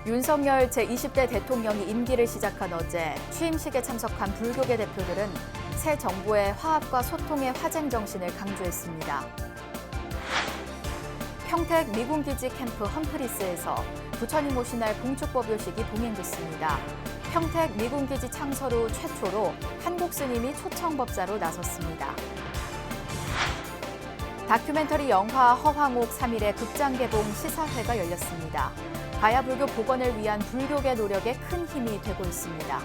윤석열 제20대 대통령이 임기를 시작한 어제 취임식에 참석한 불교계 대표들은 새 정부의 화합과 소통의 화쟁 정신을 강조했습니다. 평택 미군기지 캠프 험프리스에서 부처님 오신 날 봉축법요식이 봉행됐습니다. 평택 미군기지 창설 후 최초로 한국 스님이 초청법사로 나섰습니다. 다큐멘터리 영화 허황옥 3일의 극장 개봉 시사회가 열렸습니다. 가야 불교 복원을 위한 불교계 노력에 큰 힘이 되고 있습니다.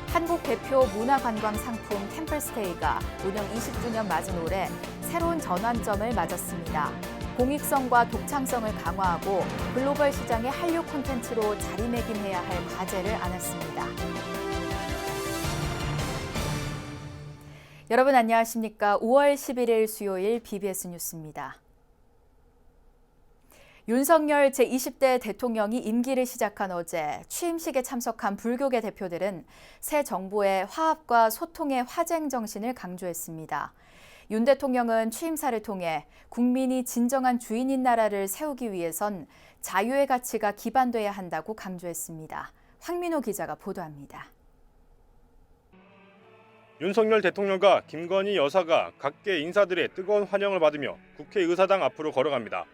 한국 대표 문화관광 상품 템플스테이가 운영 20주년 맞은 올해 새로운 전환점을 맞았습니다. 공익성과 독창성을 강화하고 글로벌 시장의 한류 콘텐츠로 자리매김해야 할 과제를 안았습니다. 여러분 안녕하십니까? 5월 11일 수요일 BBS 뉴스입니다. 윤석열 제20대 대통령이 임기를 시작한 어제 취임식에 참석한 불교계 대표들은 새 정부의 화합과 소통의 화쟁 정신을 강조했습니다. 윤 대통령은 취임사를 통해 국민이 진정한 주인인 나라를 세우기 위해선 자유의 가치가 기반돼야 한다고 강조했습니다. 황민호 기자가 보도합니다. 윤석열 대통령과 김건희 여사가 각계 인사들의 뜨거운 환영을 받으며 국회의사당 앞으로 걸어갑니다.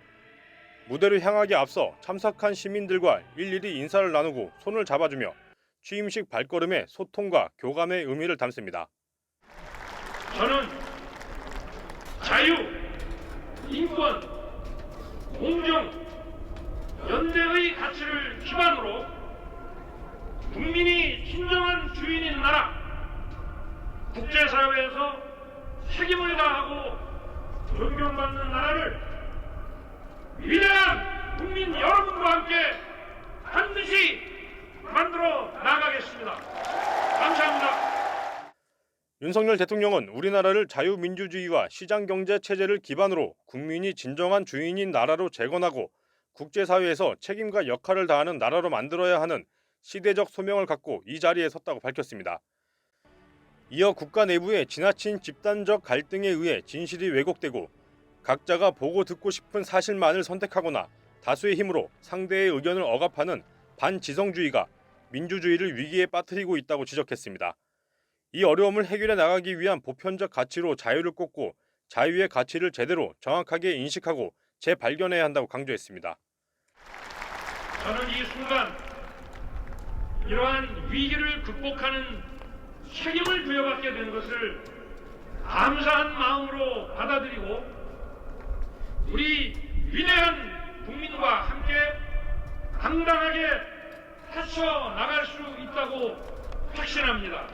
무대를 향하기 앞서 참석한 시민들과 일일이 인사를 나누고 손을 잡아주며 취임식 발걸음에 소통과 교감의 의미를 담습니다. 저는 자유, 인권, 공정, 연대의 가치를 기반으로 국민이 진정한 주인인 나라, 국제사회에서 책임을 다하고 존경받는 나라를 위대한 국민 여러분과 함께 반드시 만들어 나가겠습니다. 감사합니다. 윤석열 대통령은 우리나라를 자유민주주의와 시장경제 체제를 기반으로 국민이 진정한 주인인 나라로 재건하고 국제사회에서 책임과 역할을 다하는 나라로 만들어야 하는 시대적 소명을 갖고 이 자리에 섰다고 밝혔습니다. 이어 국가 내부의 지나친 집단적 갈등에 의해 진실이 왜곡되고 각자가 보고 듣고 싶은 사실만을 선택하거나 다수의 힘으로 상대의 의견을 억압하는 반지성주의가 민주주의를 위기에 빠뜨리고 있다고 지적했습니다. 이 어려움을 해결해 나가기 위한 보편적 가치로 자유를 꼽고 자유의 가치를 제대로 정확하게 인식하고 재발견해야 한다고 강조했습니다. 저는 이 순간 이러한 위기를 극복하는 책임을 부여받게 된 것을 감사한 마음으로 받아들이고 우리 위대한 국민과 함께 당당하게 헤쳐나갈 수 있다고 확신합니다.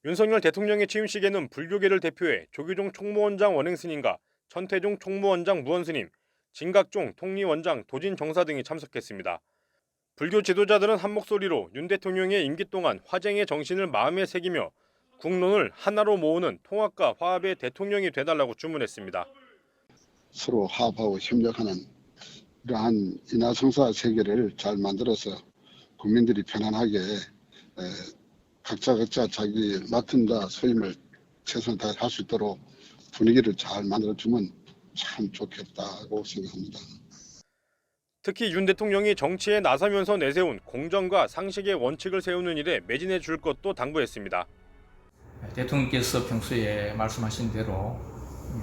윤석열 대통령의 취임식에는 불교계를 대표해 조규종 총무원장 원행스님과 천태종 총무원장 무원스님, 진각종 통리원장 도진정사 등이 참석했습니다. 불교 지도자들은 한 목소리로 윤 대통령의 임기 동안 화쟁의 정신을 마음에 새기며 국론을 하나로 모으는 통합과 화합의 대통령이 되달라고 주문했습니다. 서로 화합하고 협력하는 이러한 인하성사 세계를 잘 만들어서 국민들이 편안하게 각자 자기 맡은 바 소임을 최선을 다해 할 수 있도록 분위기를 잘 만들어주면 참 좋겠다고 생각합니다. 특히 윤 대통령이 정치에 나서면서 내세운 공정과 상식의 원칙을 세우는 일에 매진해 줄 것도 당부했습니다. 대통령께서 평소에 말씀하신 대로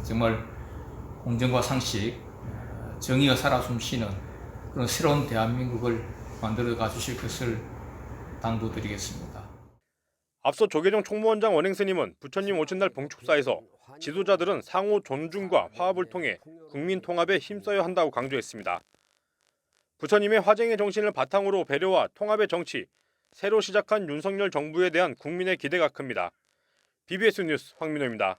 정말 공정과 상식, 정의가 살아 숨쉬는 그런 새로운 대한민국을 만들어가 주실 것을 당부드리겠습니다. 앞서 조계종 총무원장 원행스님은 부처님 오신 날 봉축사에서 지도자들은 상호 존중과 화합을 통해 국민 통합에 힘써야 한다고 강조했습니다. 부처님의 화쟁의 정신을 바탕으로 배려와 통합의 정치, 새로 시작한 윤석열 정부에 대한 국민의 기대가 큽니다. BBS 뉴스 황민호입니다.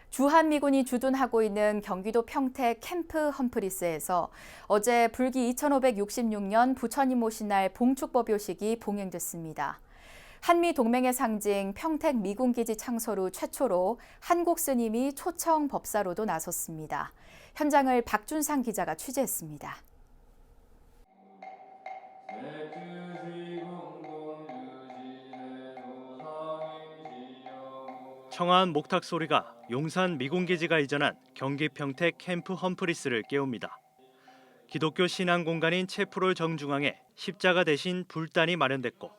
주한미군이 주둔하고 있는 경기도 평택 캠프 험프리스에서 어제 불기 2566년 부처님 오신 날 봉축법요식이 봉행됐습니다. 한미 동맹의 상징 평택 미군기지 창설 후 최초로 한국 스님이 초청 법사로도 나섰습니다. 현장을 박준상 기자가 취재했습니다. 청아한 목탁 소리가 용산 미군기지가 이전한 경기 평택 캠프 험프리스를 깨웁니다. 기독교 신앙 공간인 채플홀 정중앙에 십자가 대신 불단이 마련됐고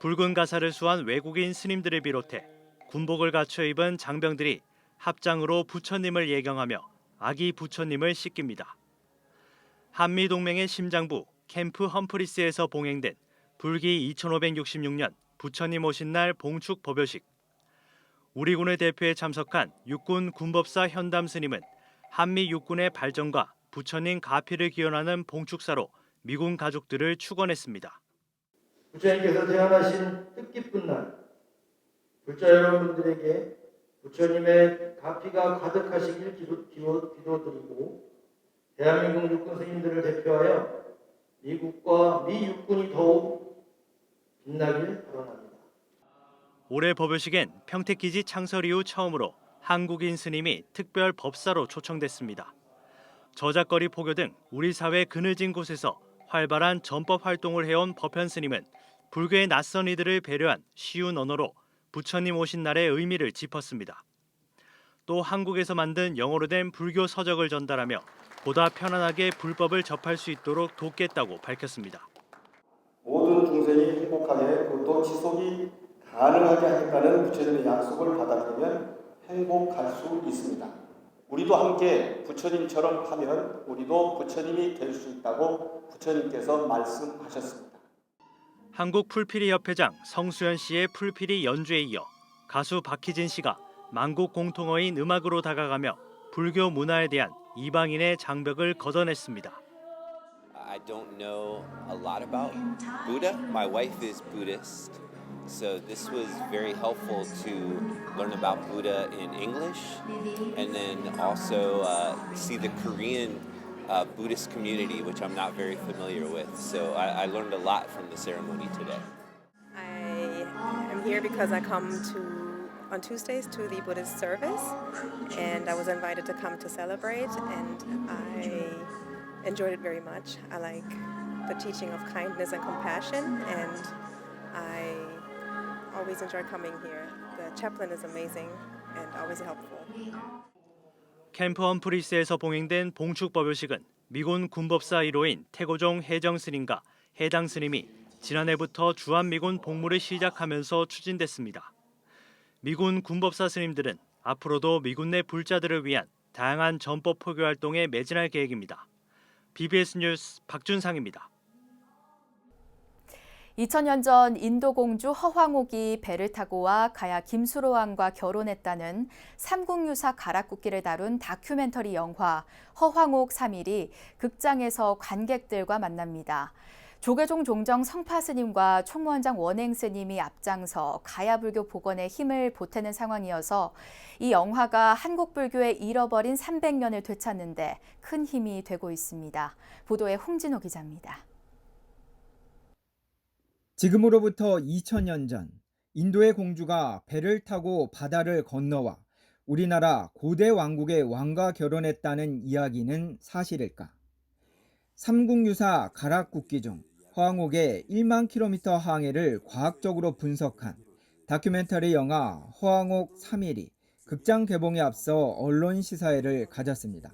붉은 가사를 수한 외국인 스님들을 비롯해 군복을 갖춰 입은 장병들이 합장으로 부처님을 예경하며 아기 부처님을 씻깁니다. 한미동맹의 심장부 캠프 험프리스에서 봉행된 불기 2566년 부처님 오신 날 봉축 법요식. 우리 군을 대표해 참석한 육군 군법사 현담 스님은 한미 육군의 발전과 부처님 가피를 기원하는 봉축사로 미군 가족들을 축원했습니다. 부처님께서 태어나신 뜻깊은 날, 불자 여러분들에게 부처님의 가피가 가득하시길 기도드리고 대한민국 육군 스님들을 대표하여 미국과 미 육군이 더욱 빛나길 바랍니다. 올해 법요식엔 평택기지 창설 이후 처음으로 한국인 스님이 특별 법사로 초청됐습니다. 저작거리 포교 등 우리 사회 그늘진 곳에서 활발한 전법 활동을 해온 법현 스님은 불교의 낯선 이들을 배려한 쉬운 언어로 부처님 오신 날의 의미를 짚었습니다. 또 한국에서 만든 영어로 된 불교 서적을 전달하며 보다 편안하게 불법을 접할 수 있도록 돕겠다고 밝혔습니다. 모든 중생이 행복하게 그것도 지속이 가능하게 하겠다는 부처님의 약속을 받아들이면 행복할 수 있습니다. 우리도 함께 부처님처럼 하면 우리도 부처님이 될 수 있다고 부처님께서 말씀하셨습니다. 한국 풀피리 협회장 성수연 씨의 풀피리 연주에 이어 가수 박희진 씨가 만국 공통어인 음악으로 다가가며 불교 문화에 대한 이방인의 장벽을 걷어냈습니다. I don't know a lot about Buddha. My wife is Buddhist, so this was very helpful to learn about Buddha in English, and then also see the Korean Buddhist community, which I'm not very familiar with. So I learned a lot from the ceremony today. I am here because I come on Tuesdays to the Buddhist service, and I was invited to come to celebrate, and I enjoyed it very much. I like the teaching of kindness and compassion, and I always enjoy coming here. The chaplain is amazing and always helpful. 캠프 험프리스에서 봉행된 봉축 법요식은 미군 군법사 1호인 태고종 해정 스님과 해당 스님이 지난해부터 주한미군 복무를 시작하면서 추진됐습니다. 미군 군법사 스님들은 앞으로도 미군 내 불자들을 위한 다양한 전법 포교 활동에 매진할 계획입니다. BBS 뉴스 박준상입니다. 2000년 전 인도 공주 허황옥이 배를 타고 와 가야 김수로 왕과 결혼했다는 삼국유사 가락국기를 다룬 다큐멘터리 영화 허황옥 3일이 극장에서 관객들과 만납니다. 조계종 종정 성파 스님과 총무원장 원행 스님이 앞장서 가야불교 복원에 힘을 보태는 상황이어서 이 영화가 한국 불교의 잃어버린 300년을 되찾는 데 큰 힘이 되고 있습니다. 보도에 홍진호 기자입니다. 지금으로부터 2000년 전 인도의 공주가 배를 타고 바다를 건너와 우리나라 고대 왕국의 왕과 결혼했다는 이야기는 사실일까? 삼국유사 가락국기 중 허황옥의 1만 킬로미터 항해를 과학적으로 분석한 다큐멘터리 영화 허황옥 3일이 극장 개봉에 앞서 언론 시사회를 가졌습니다.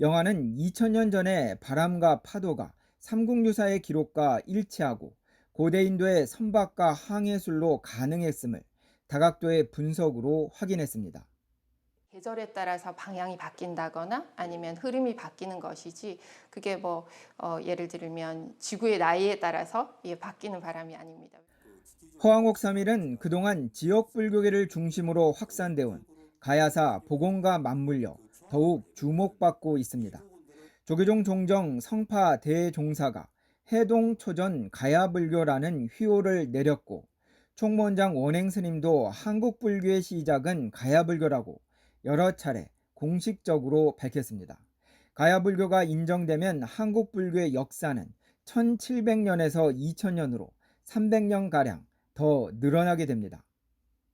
영화는 2000년 전의 바람과 파도가 삼국유사의 기록과 일치하고 고대 인도의 선박과 항해술로 가능했음을 다각도의 분석으로 확인했습니다. 계절에 따라서 방향이 바뀐다거나 아니면 흐름이 바뀌는 것이지 그게 예를 들면 지구의 나이에 따라서 바뀌는 바람이 아닙니다. 허황옥 3일은 그동안 지역 불교계를 중심으로 확산되어 온 가야사 복원과 맞물려 더욱 주목받고 있습니다. 조계종 종정 성파 대종사가 해동초전 가야불교라는 휘호를 내렸고 총무원장 원행 스님도 한국 불교의 시작은 가야불교라고 여러 차례 공식적으로 밝혔습니다. 가야불교가 인정되면 한국 불교의 역사는 1700년에서 2000년으로 300년가량 더 늘어나게 됩니다.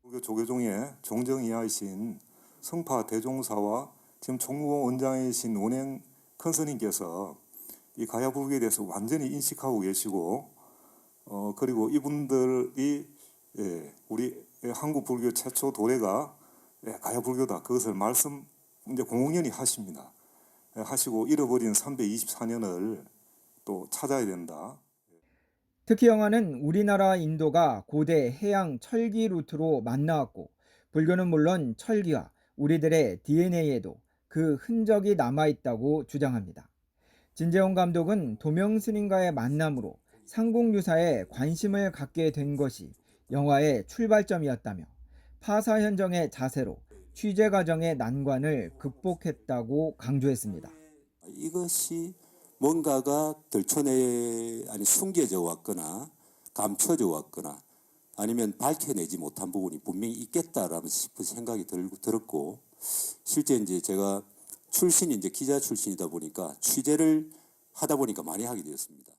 불교 조계종의 종정 이하이신 성파 대종사와 지금 총무원장이신 원행 큰 스님께서 이 가야불교에 대해서 완전히 인식하고 계시고 그리고 이분들이 우리 한국 불교 최초 도래가 가야 불교다. 그것을 말씀 이제 공공연히 하십니다. 하시고 잃어버린 324년을 또 찾아야 된다. 특히 영화는 우리나라와 인도가 고대 해양 철기 루트로 만나왔고 불교는 물론 철기와 우리들의 DNA에도 그 흔적이 남아있다고 주장합니다. 진재홍 감독은 도명스님과의 만남으로 상공유사에 관심을 갖게 된 것이 영화의 출발점이었다며 파사 현정의 자세로 취재 과정의 난관을 극복했다고 강조했습니다. 이것이 뭔가가 들춰내 아니 숨겨져 왔거나 감춰져 왔거나 아니면 밝혀내지 못한 부분이 분명히 있겠다라는 싶은 생각이 들었고 실제 이제 제가 출신이 이제 기자 출신이다 보니까 취재를 하다 보니까 많이 하게 되었습니다.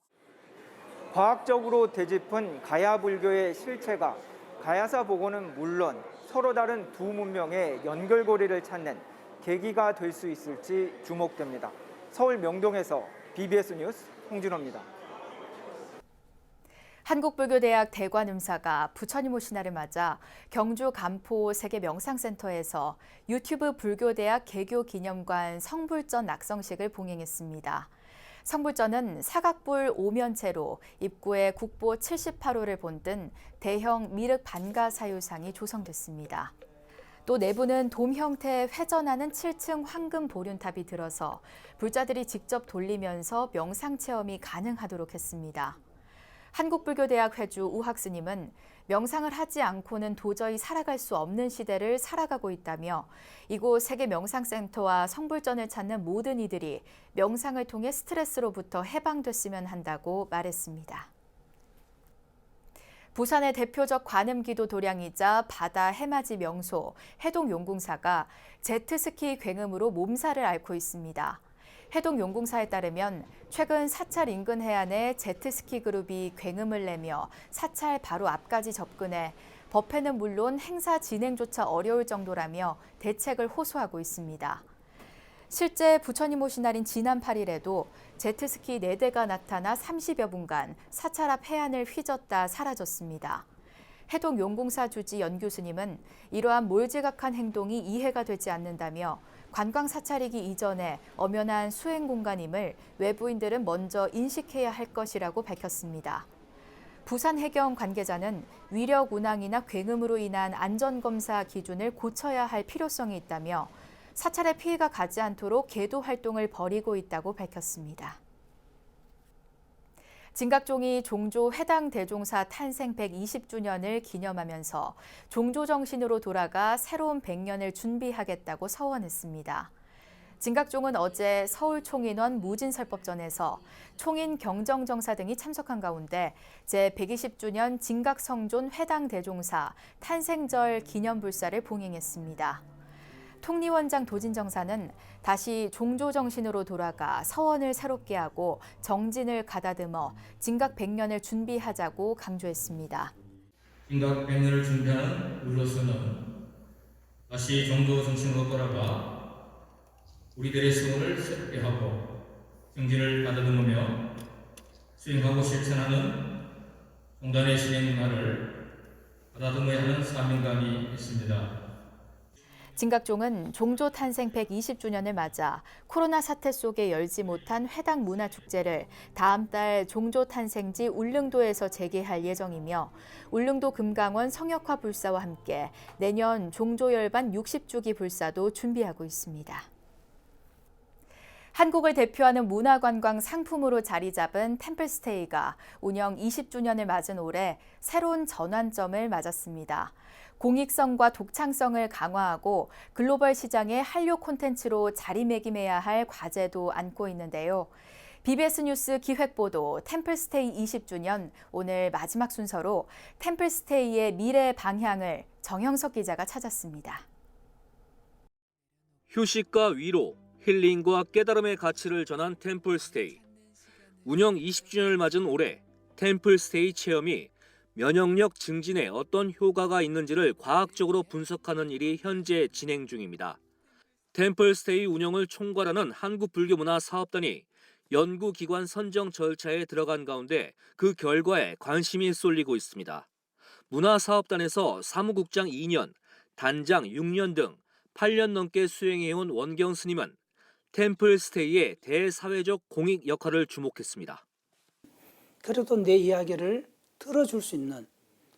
과학적으로 되짚은 가야 불교의 실체가 가야사 보고는 물론 서로 다른 두 문명의 연결고리를 찾는 계기가 될 수 있을지 주목됩니다. 서울 명동에서 BBS 뉴스 홍준호입니다. 한국불교대학 대관음사가 부처님 오신 날을 맞아 경주 간포 세계명상센터에서 유튜브 불교대학 개교기념관 성불전 낙성식을 봉행했습니다. 성불전은 사각불 5면체로 입구에 국보 78호를 본뜬 대형 미륵 반가 사유상이 조성됐습니다. 또 내부는 돔 형태의 회전하는 7층 황금 보륜탑이 들어서 불자들이 직접 돌리면서 명상 체험이 가능하도록 했습니다. 한국불교대학 회주 우학 스님은 명상을 하지 않고는 도저히 살아갈 수 없는 시대를 살아가고 있다며 이곳 세계명상센터와 성불전을 찾는 모든 이들이 명상을 통해 스트레스로부터 해방됐으면 한다고 말했습니다. 부산의 대표적 관음기도 도량이자 바다 해맞이 명소 해동용궁사가 제트스키 굉음으로 몸살을 앓고 있습니다. 해동용궁사에 따르면 최근 사찰 인근 해안에 제트스키 그룹이 굉음을 내며 사찰 바로 앞까지 접근해 법회는 물론 행사 진행조차 어려울 정도라며 대책을 호소하고 있습니다. 실제 부처님 오신 날인 지난 8일에도 제트스키 4대가 나타나 30여 분간 사찰 앞 해안을 휘젓다 사라졌습니다. 해동용궁사 주지 연 교수님은 이러한 몰지각한 행동이 이해가 되지 않는다며 관광 사찰이기 이전에 엄연한 수행 공간임을 외부인들은 먼저 인식해야 할 것이라고 밝혔습니다. 부산해경 관계자는 위력 운항이나 굉음으로 인한 안전검사 기준을 고쳐야 할 필요성이 있다며 사찰에 피해가 가지 않도록 계도 활동을 벌이고 있다고 밝혔습니다. 진각종이 종조 해당 대종사 탄생 120주년을 기념하면서 종조 정신으로 돌아가 새로운 100년을 준비하겠다고 서원했습니다. 진각종은 어제 서울총인원 무진설법전에서 총인 경정정사 등이 참석한 가운데 제120주년 진각성존 회당 대종사 탄생절 기념불사를 봉행했습니다. 통리원장 도진정사는 다시 종조 정신으로 돌아가 서원을 새롭게 하고 정진을 가다듬어 진각 100년을 준비하자고 강조했습니다. 진각 100년을 준비하는 우리로서는 다시 종조 정신으로 돌아가 우리들의 서원을 새롭게 하고 정진을 가다듬으며 수행하고 실천하는 종단의 실행 문화를 가다듬어야 하는 사명감이 있습니다. 진각종은 종조 탄생 120주년을 맞아 코로나 사태 속에 열지 못한 회당 문화축제를 다음 달 종조 탄생지 울릉도에서 재개할 예정이며 울릉도 금강원 성역화 불사와 함께 내년 종조열반 60주기 불사도 준비하고 있습니다. 한국을 대표하는 문화관광 상품으로 자리 잡은 템플스테이가 운영 20주년을 맞은 올해 새로운 전환점을 맞았습니다. 공익성과 독창성을 강화하고 글로벌 시장의 한류 콘텐츠로 자리매김해야 할 과제도 안고 있는데요. BBS 뉴스 기획보도 템플스테이 20주년 오늘 마지막 순서로 템플스테이의 미래 방향을 정형석 기자가 찾았습니다. 휴식과 위로, 힐링과 깨달음의 가치를 전한 템플스테이. 운영 20주년을 맞은 올해 템플스테이 체험이 면역력 증진에 어떤 효과가 있는지를 과학적으로 분석하는 일이 현재 진행 중입니다. 템플스테이 운영을 총괄하는 한국불교문화사업단이 연구기관 선정 절차에 들어간 가운데 그 결과에 관심이 쏠리고 있습니다. 문화사업단에서 사무국장 2년, 단장 6년 등 8년 넘게 수행해온 원경 스님은 템플스테이의 대사회적 공익 역할을 주목했습니다. 그래도 내 이야기를 들어줄 수 있는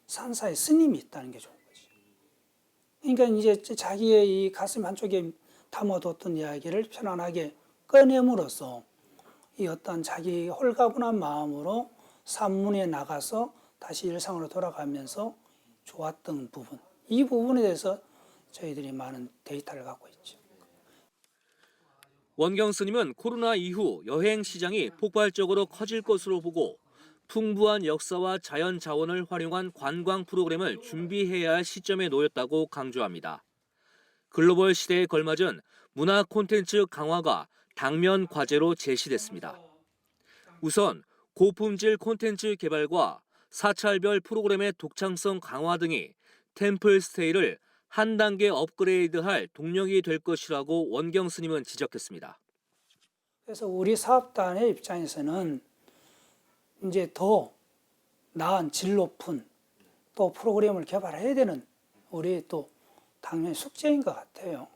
산사의 스님이 있다는 게 좋은 거지. 그러니까 이제 자기의 이 가슴 한쪽에 담아뒀던 이야기를 편안하게 꺼냄으로써 이 어떤 자기 홀가분한 마음으로 산문에 나가서 다시 일상으로 돌아가면서 좋았던 부분, 이 부분에 대해서 저희들이 많은 데이터를 갖고 있죠. 원경 스님은 코로나 이후 여행 시장이 폭발적으로 커질 것으로 보고 풍부한 역사와 자연 자원을 활용한 관광 프로그램을 준비해야 할 시점에 놓였다고 강조합니다. 글로벌 시대에 걸맞은 문화 콘텐츠 강화가 당면 과제로 제시됐습니다. 우선 고품질 콘텐츠 개발과 사찰별 프로그램의 독창성 강화 등이 템플스테이를 한 단계 업그레이드할 동력이 될 것이라고 원경 스님은 지적했습니다. 그래서 우리 사업단의 입장에서는 이제 더 나은 질 높은 또 프로그램을 개발해야 되는 우리 또 당연히 숙제인 것 같아요.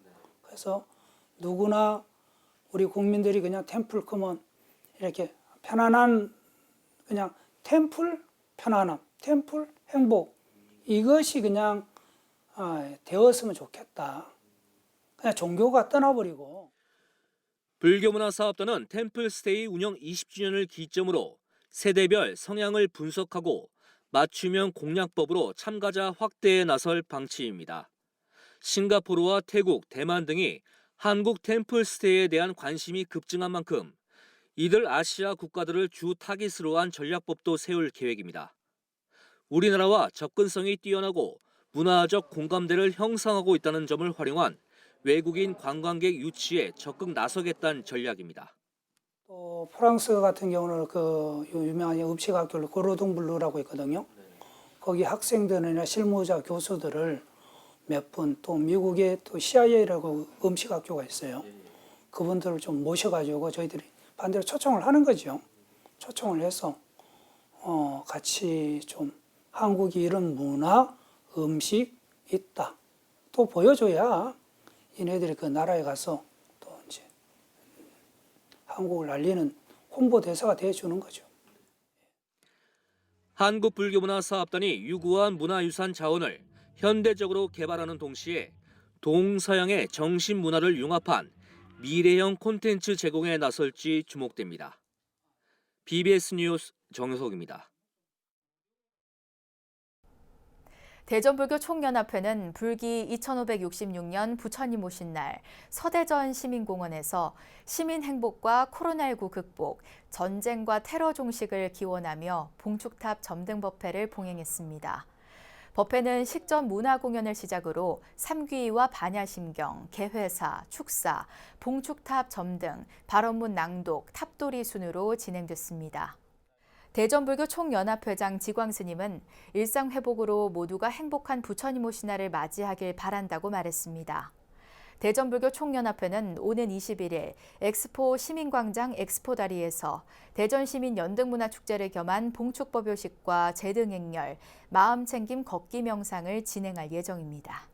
그래서 누구나 우리 국민들이 그냥 템플 크면 이렇게 편안한 그냥 템플 편안함, 템플 행복 이것이 그냥 되었으면 좋겠다. 그냥 종교가 떠나버리고. 불교문화사업단은 템플스테이 운영 20주년을 기점으로 세대별 성향을 분석하고 맞춤형 공략법으로 참가자 확대에 나설 방침입니다. 싱가포르와 태국, 대만 등이 한국 템플스테이에 대한 관심이 급증한 만큼 이들 아시아 국가들을 주 타깃으로 한 전략법도 세울 계획입니다. 우리나라와 접근성이 뛰어나고 문화적 공감대를 형성하고 있다는 점을 활용한 외국인 관광객 유치에 적극 나서겠다는 전략입니다. 또 프랑스 같은 경우는 그 유명한 음식학교를 고르동 블루라고 있거든요. 거기 학생들이나 실무자 교수들을 몇 분, 또 미국에 또 CIA라고 음식학교가 있어요. 그분들을 좀 모셔가지고 저희들이 반대로 초청을 하는 거죠. 초청을 해서 같이 좀 한국이 이런 문화, 음식 있다. 또 보여줘야 얘네들이 그 나라에 가서 또 이제 한국을 알리는 홍보 대사가 돼주는 거죠. 한국불교문화사업단이 유구한 문화유산 자원을 현대적으로 개발하는 동시에 동서양의 정신문화를 융합한 미래형 콘텐츠 제공에 나설지 주목됩니다. BBS 뉴스 정효석입니다. 대전불교 총연합회는 불기 2566년 부처님 오신 날 서대전 시민공원에서 시민 행복과 코로나19 극복, 전쟁과 테러 종식을 기원하며 봉축탑 점등 법회를 봉행했습니다. 법회는 식전 문화 공연을 시작으로 삼귀와 반야심경, 개회사, 축사, 봉축탑 점등, 발언문 낭독, 탑돌이 순으로 진행됐습니다. 대전불교 총연합회장 지광 스님은 일상 회복으로 모두가 행복한 부처님 오신 날을 맞이하길 바란다고 말했습니다. 대전불교 총연합회는 오는 21일 엑스포 시민광장 엑스포다리에서 대전시민 연등문화축제를 겸한 봉축법요식과 제등행렬, 마음챙김 걷기 명상을 진행할 예정입니다.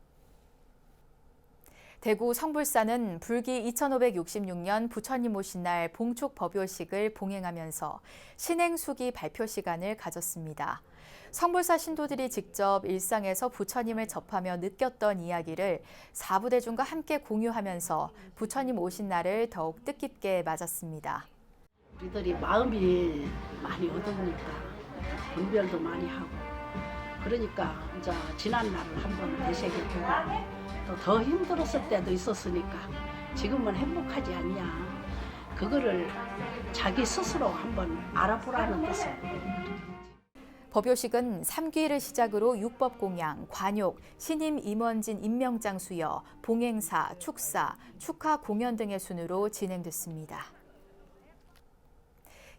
대구 성불사는 불기 2566년 부처님 오신 날 봉축법요식을 봉행하면서 신행수기 발표 시간을 가졌습니다. 성불사 신도들이 직접 일상에서 부처님을 접하며 느꼈던 이야기를 사부대중과 함께 공유하면서 부처님 오신 날을 더욱 뜻깊게 맞았습니다. 우리들이 마음이 많이 어두우니까 분별도 많이 하고 그러니까 이제 지난 날을 한번 되새겨보고 또 더 힘들었을 때도 있었으니까 지금은 행복하지 않냐. 그거를 자기 스스로 한번 알아보라는 뜻을. 법요식은 삼귀를 시작으로 육법공양, 관욕, 신임 임원진 임명장 수여, 봉행사, 축사, 축하 공연 등의 순으로 진행됐습니다.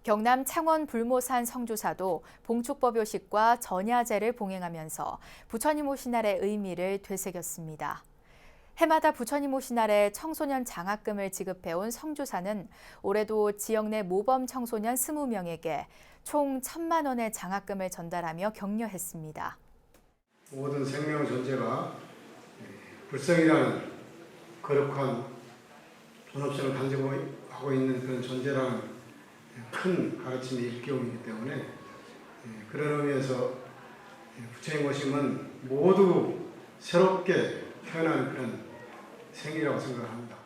경남 창원 불모산 성주사도 봉축법요식과 전야제를 봉행하면서 부처님 오신 날의 의미를 되새겼습니다. 해마다 부처님 오신 날에 청소년 장학금을 지급해온 성주사는 올해도 지역 내 모범 청소년 20명에게 총 1,000만 원의 장학금을 전달하며 격려했습니다. 모든 생명 존재가 불성이라는 거룩한 존엄성을 가지고 하고 있는 그런 존재라는 큰 가르침이 일깨움이기 때문에 그런 의미에서 부처님 오심은 모두 새롭게 태어난 그런 생이라고 생각합니다.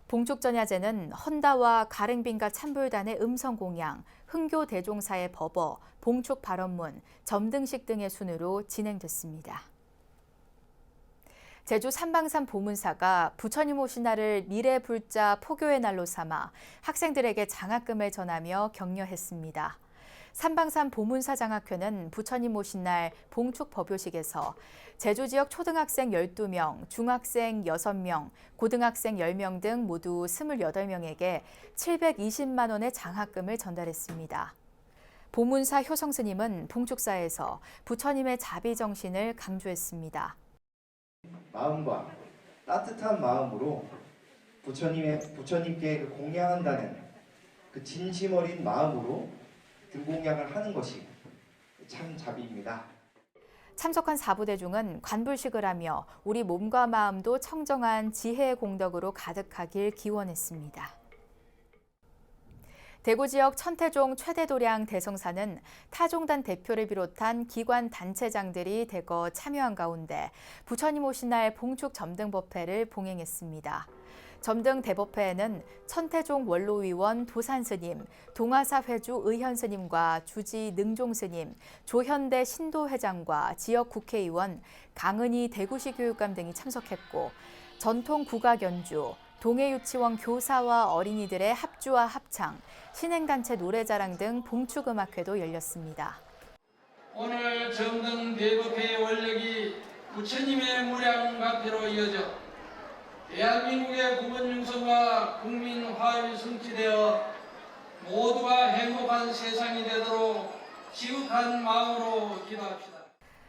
봉축전야제는 헌다와 가랭빈과 참불단의 음성공양, 흥교 대종사의 법어, 봉축 발언문, 점등식 등의 순으로 진행됐습니다. 제주 삼방산 보문사가 부처님 오신 날을 미래불자 포교의 날로 삼아 학생들에게 장학금을 전하며 격려했습니다. 삼방산 보문사 장학회는 부처님 오신 날 봉축 법요식에서 제주 지역 초등학생 12명, 중학생 6명, 고등학생 10명 등 모두 28명에게 720만 원의 장학금을 전달했습니다. 보문사 효성 스님은 봉축사에서 부처님의 자비 정신을 강조했습니다. 마음과 따뜻한 마음으로 부처님께 공양한다는 그 진심 어린 마음으로 등공양을 하는 것이 참 자비입니다. 참석한 사부대중은 관불식을 하며 우리 몸과 마음도 청정한 지혜의 공덕으로 가득하길 기원했습니다. 대구 지역 천태종 최대도량 대성사는 타종단 대표를 비롯한 기관 단체장들이 대거 참여한 가운데 부처님 오신 날 봉축 점등법회를 봉행했습니다. 점등 대법회에는 천태종 원로위원 도산스님, 동아사회주 의현스님과 주지 능종스님, 조현대 신도회장과 지역 국회의원, 강은희 대구시 교육감 등이 참석했고 전통 국악연주, 동해유치원 교사와 어린이들의 합주와 합창, 신행단체 노래자랑 등 봉축음악회도 열렸습니다. 오늘 점등 대법회의 원력이 부처님의 무량가피로 이어져 대한민국의 국민융성과 국민 화합이 성취되어 모두가 행복한 세상이 되도록 지극한 마음으로 기도합시다.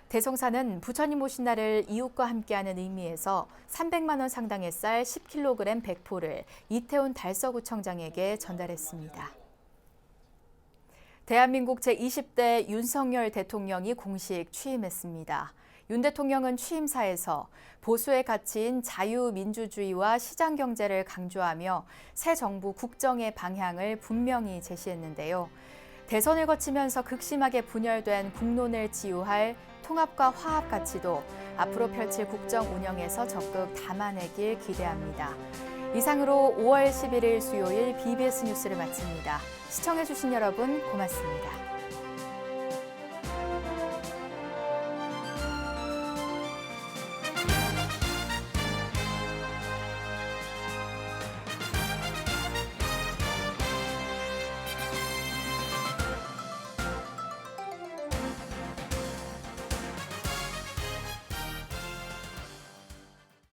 대성사는 부처님 오신 날을 이웃과 함께하는 의미에서 300만 원 상당의 쌀 10kg 100포를 이태훈 달서구청장에게 전달했습니다. 대한민국 제20대 윤석열 대통령이 공식 취임했습니다. 윤 대통령은 취임사에서 보수의 가치인 자유민주주의와 시장경제를 강조하며 새 정부 국정의 방향을 분명히 제시했는데요. 대선을 거치면서 극심하게 분열된 국론을 치유할 통합과 화합 가치도 앞으로 펼칠 국정 운영에서 적극 담아내길 기대합니다. 이상으로 5월 11일 수요일 BBS 뉴스를 마칩니다. 시청해주신 여러분 고맙습니다.